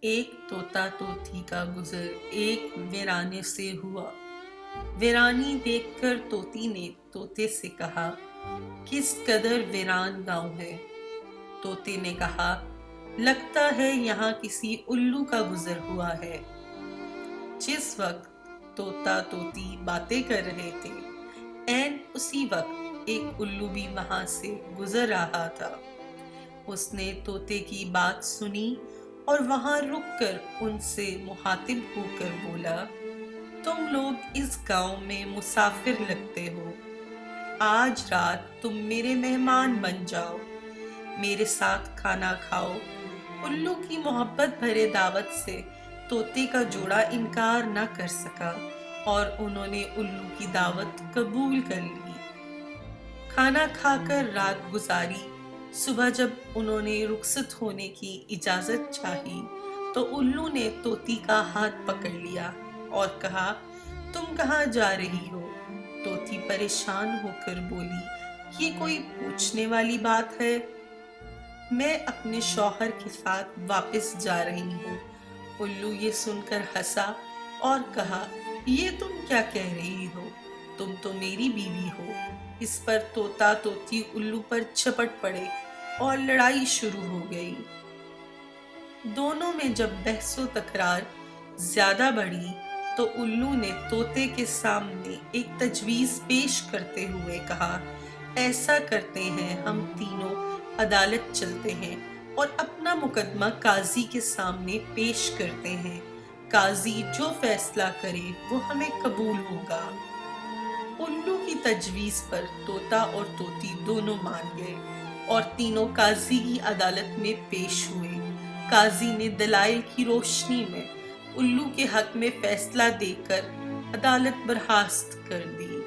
ایک طوطا طوطی کا گزر ایک ویرانے سے ہوا۔ ویرانی دیکھ کر طوطی نے طوطے سے کہا، کس قدر ویران گاؤں ہے۔ طوطے نے کہا، لگتا ہے یہاں کسی الو کا گزر ہوا ہے۔ جس وقت طوطا طوطی باتیں کر رہے تھے، عین اسی وقت ایک الو بھی وہاں سے گزر رہا تھا۔ اس نے طوطے کی بات سنی اور وہاں رک کر ان سے مخاطب ہو کر بولا، تم لوگ اس گاؤں میں مسافر لگتے ہو۔ آج رات تم میرے مہمان بن جاؤ، میرے ساتھ کھانا کھاؤ۔ الو کی محبت بھرے دعوت سے طوطے کا جوڑا انکار نہ کر سکا اور انہوں نے الو کی دعوت قبول کر لی۔ کھانا کھا کر رات گزاری۔ صبح جب انہوں نے رخصت ہونے کی اجازت چاہی تو الو نے طوطی کا ہاتھ پکڑ لیا اور کہا، تم کہاں جا رہی ہو؟ طوطی پریشان ہو کر بولی، یہ کوئی پوچھنے والی بات ہے؟ میں اپنے شوہر کے ساتھ واپس جا رہی ہوں۔ الو یہ سن کر ہنسا اور کہا، یہ تم کیا کہہ رہی ہو؟ تم تو میری بیوی ہو۔ اس پر طوطا طوطی الو پر جھپٹ پڑے اور لڑائی شروع ہو گئی۔ دونوں میں جب بحث و تکرار زیادہ بڑھی تو الو نے طوطے کے سامنے ایک تجویز پیش کرتے ہوئے کہا، ایسا کرتے ہیں، ہم تینوں عدالت چلتے ہیں اور اپنا مقدمہ قاضی کے سامنے پیش کرتے ہیں۔ قاضی جو فیصلہ کرے وہ ہمیں قبول ہوگا۔ الو کی تجویز پر طوطا اور طوطی دونوں مان گئے اور تینوں قاضی کی عدالت میں پیش ہوئے۔ قاضی نے دلائل کی روشنی میں الو کے حق میں فیصلہ دے کر عدالت برخاست کر دی۔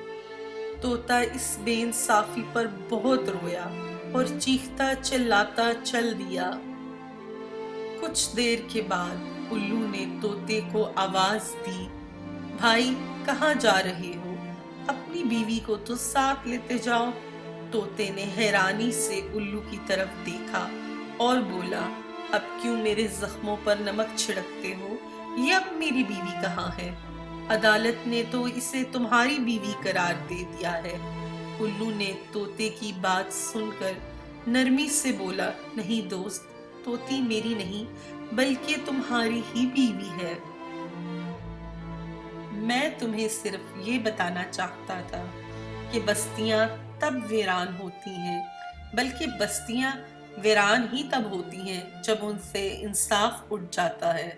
طوطا اس بے انصافی پر بہت رویا اور چیختا چلاتا چل دیا۔ کچھ دیر کے بعد الو نے طوطے کو آواز دی، بھائی کہاں جا رہے ہو؟ اپنی بیوی کو تو ساتھ لیتے جاؤ۔ طوطے نے حیرانی سے الو کی طرف دیکھا اور بولا، اب کیوں میرے زخموں پر نمک چھڑکتے ہو؟ یہ اب میری بیوی کہاں ہے؟ عدالت نے تو اسے تمہاری بیوی قرار دے دیا ہے۔ الو نے طوطے کی بات سن کر نرمی سے بولا، نہیں دوست، طوطی میری نہیں بلکہ تمہاری ہی بیوی ہے۔ میں تمہیں صرف یہ بتانا چاہتا تھا کہ بستیاں تب ویران ہوتی ہیں، بلکہ بستیاں ویران ہی تب ہوتی ہیں جب ان سے انصاف اٹھ جاتا ہے۔